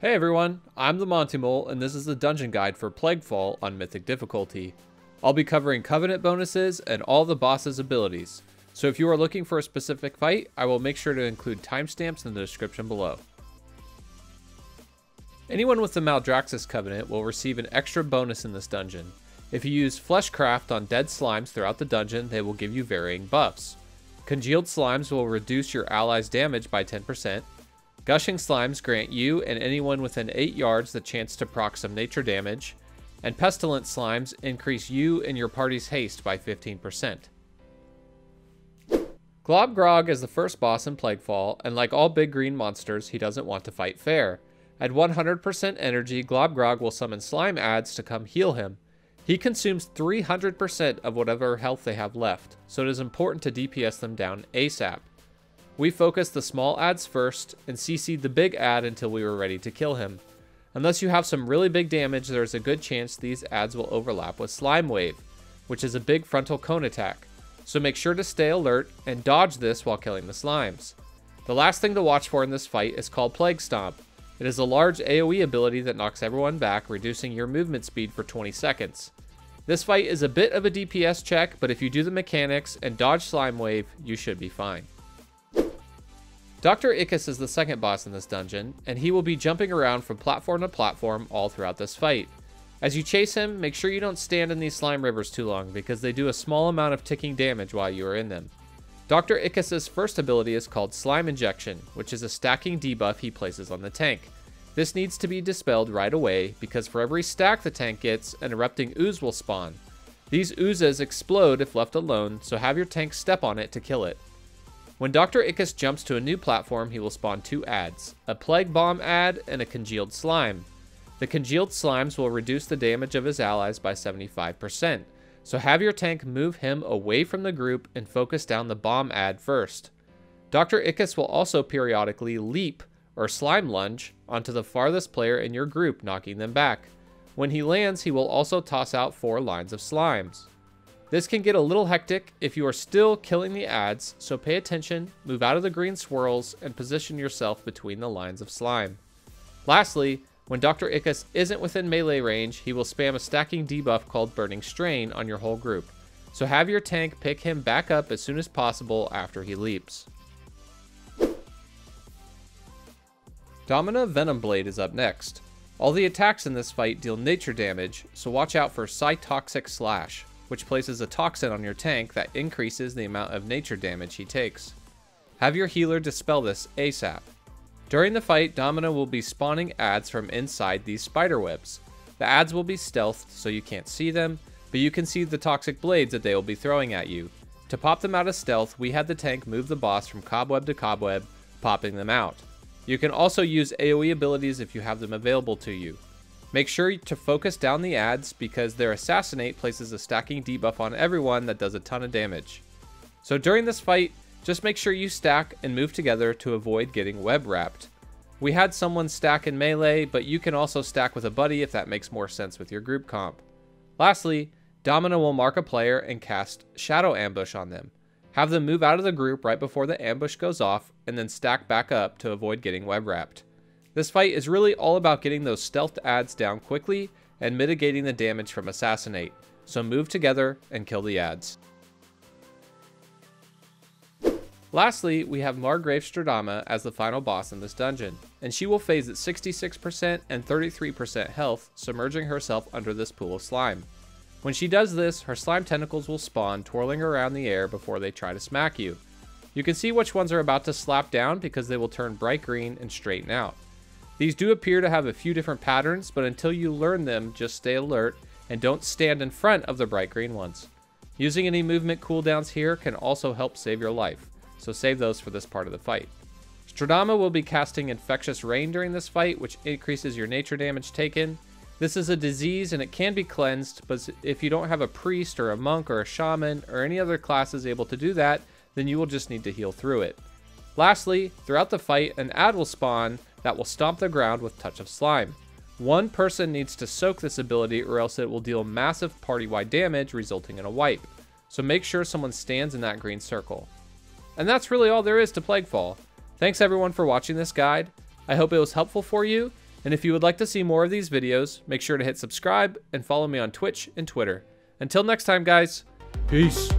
Hey everyone, I'm the Monty Mole, and this is the dungeon guide for Plaguefall on Mythic difficulty. I'll be covering Covenant bonuses and all the boss's abilities, so if you are looking for a specific fight, I will make sure to include timestamps in the description below. Anyone with the Maldraxxus Covenant will receive an extra bonus in this dungeon. If you use Fleshcraft on dead slimes throughout the dungeon, they will give you varying buffs. Congealed slimes will reduce your allies' damage by 10%. Gushing slimes grant you and anyone within 8 yards the chance to proc some nature damage, and pestilent slimes increase you and your party's haste by 15%. Globgrog is the first boss in Plaguefall, and like all big green monsters, he doesn't want to fight fair. At 100% energy, Globgrog will summon slime adds to come heal him. He consumes 300% of whatever health they have left, so it is important to DPS them down ASAP. We focused the small adds first and CC'd the big add until we were ready to kill him. Unless you have some really big damage, there is a good chance these adds will overlap with Slime Wave, which is a big frontal cone attack, so make sure to stay alert and dodge this while killing the slimes. The last thing to watch for in this fight is called Plague Stomp. It is a large AoE ability that knocks everyone back, reducing your movement speed for 20 seconds. This fight is a bit of a DPS check, but if you do the mechanics and dodge Slime Wave, you should be fine. Dr. Ickus is the second boss in this dungeon, and he will be jumping around from platform to platform all throughout this fight. As you chase him, make sure you don't stand in these slime rivers too long, because they do a small amount of ticking damage while you are in them. Dr. Ickus' first ability is called Slime Injection, which is a stacking debuff he places on the tank. This needs to be dispelled right away, because for every stack the tank gets, an erupting ooze will spawn. These oozes explode if left alone, so have your tank step on it to kill it. When Dr. Ickus jumps to a new platform, he will spawn 2 adds, a Plague Bomb add and a Congealed Slime. The Congealed Slimes will reduce the damage of his allies by 75%, so have your tank move him away from the group and focus down the Bomb add first. Dr. Ickus will also periodically leap or slime lunge onto the farthest player in your group, knocking them back. When he lands, he will also toss out 4 lines of slimes. This can get a little hectic if you are still killing the adds, so pay attention, move out of the green swirls, and position yourself between the lines of slime. Lastly, when Dr. Ickus isn't within melee range, he will spam a stacking debuff called Burning Strain on your whole group, so have your tank pick him back up as soon as possible after he leaps. Domina Venomblade is up next. All the attacks in this fight deal nature damage, so watch out for Cytoxic Slash, which places a toxin on your tank that increases the amount of nature damage he takes. Have your healer dispel this ASAP. During the fight, Domina will be spawning adds from inside these spider webs. The adds will be stealthed so you can't see them, but you can see the toxic blades that they will be throwing at you. To pop them out of stealth, we had the tank move the boss from cobweb to cobweb, popping them out. You can also use AoE abilities if you have them available to you. Make sure to focus down the adds because their Assassinate places a stacking debuff on everyone that does a ton of damage. So during this fight, just make sure you stack and move together to avoid getting web wrapped. We had someone stack in melee, but you can also stack with a buddy if that makes more sense with your group comp. Lastly, Domina will mark a player and cast Shadow Ambush on them. Have them move out of the group right before the ambush goes off, and then stack back up to avoid getting web wrapped. This fight is really all about getting those stealth adds down quickly and mitigating the damage from Assassinate, so move together and kill the adds. Lastly, we have Margrave Stradama as the final boss in this dungeon, and she will phase at 66% and 33% health, submerging herself under this pool of slime. When she does this, her slime tentacles will spawn, twirling around the air before they try to smack you. You can see which ones are about to slap down because they will turn bright green and straighten out. These do appear to have a few different patterns, but until you learn them, just stay alert and don't stand in front of the bright green ones. Using any movement cooldowns here can also help save your life, so save those for this part of the fight. Stradama will be casting Infectious Rain during this fight, which increases your nature damage taken. This is a disease and it can be cleansed, but if you don't have a priest or a monk or a shaman or any other classes able to do that, then you will just need to heal through it. Lastly, throughout the fight, an add will spawn that will stomp the ground with Touch of Slime. One person needs to soak this ability or else it will deal massive party-wide damage, resulting in a wipe. So make sure someone stands in that green circle. And that's really all there is to Plaguefall. Thanks everyone for watching this guide. I hope it was helpful for you. And if you would like to see more of these videos, make sure to hit subscribe and follow me on Twitch and Twitter. Until next time, guys, peace.